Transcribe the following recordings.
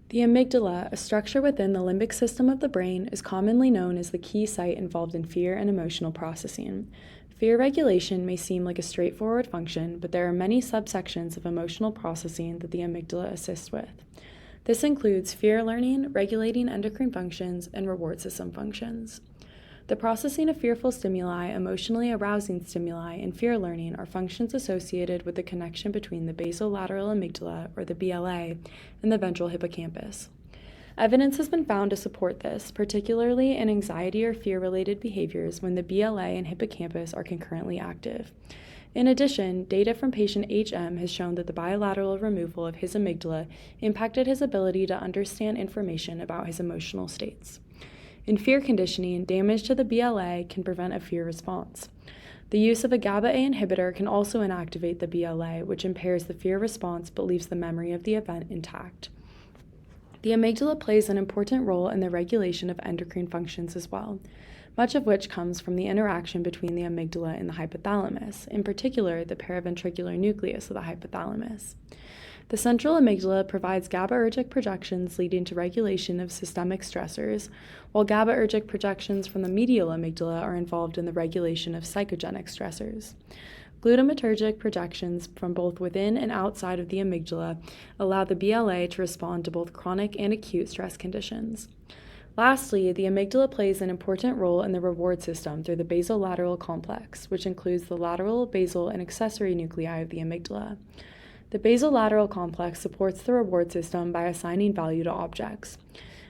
The amygdala, a structure within the limbic system of the brain, is commonly known as the key site involved in fear and emotional processing. Fear regulation may seem like a straightforward function, but there are many subsections of emotional processing that the amygdala assists with. This includes fear learning, regulating endocrine functions, and reward system functions. The processing of fearful stimuli, emotionally arousing stimuli, and fear learning are functions associated with the connection between the basolateral amygdala, or the BLA, and the ventral hippocampus. Evidence has been found to support this, particularly in anxiety or fear-related behaviors when the BLA and hippocampus are concurrently active. In addition, data from patient HM has shown that the bilateral removal of his amygdala impacted his ability to understand information about his emotional states. In fear conditioning, damage to the BLA can prevent a fear response. The use of a GABA-A inhibitor can also inactivate the BLA, which impairs the fear response but leaves the memory of the event intact. The amygdala plays an important role in the regulation of endocrine functions as well, much of which comes from the interaction between the amygdala and the hypothalamus, in particular the paraventricular nucleus of the hypothalamus. The central amygdala provides GABAergic projections leading to regulation of systemic stressors, while GABAergic projections from the medial amygdala are involved in the regulation of psychogenic stressors. Glutamatergic projections from both within and outside of the amygdala allow the BLA to respond to both chronic and acute stress conditions. Lastly, the amygdala plays an important role in the reward system through the basolateral complex, which includes the lateral, basal, and accessory nuclei of the amygdala. The basolateral complex supports the reward system by assigning value to objects.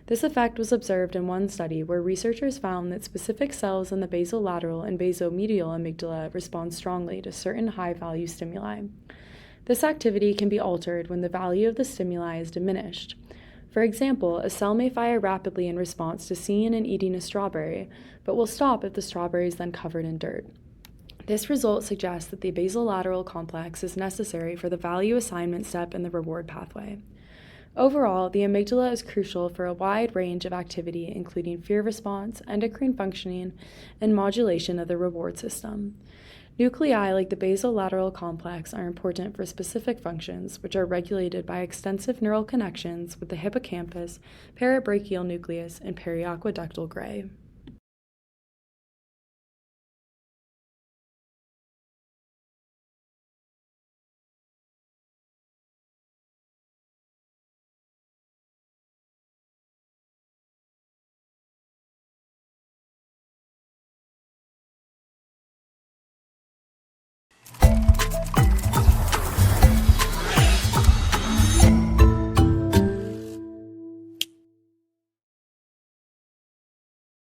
This effect was observed in one study where researchers found that specific cells in the basolateral and basomedial amygdala respond strongly to certain high-value stimuli. This activity can be altered when the value of the stimuli is diminished. For example, a cell may fire rapidly in response to seeing and eating a strawberry, but will stop if the strawberry is then covered in dirt. This result suggests that the basolateral complex is necessary for the value assignment step in the reward pathway. Overall, the amygdala is crucial for a wide range of activity, including fear response, endocrine functioning, and modulation of the reward system. Nuclei like the basolateral complex are important for specific functions, which are regulated by extensive neural connections with the hippocampus, parabrachial nucleus, and periaqueductal gray.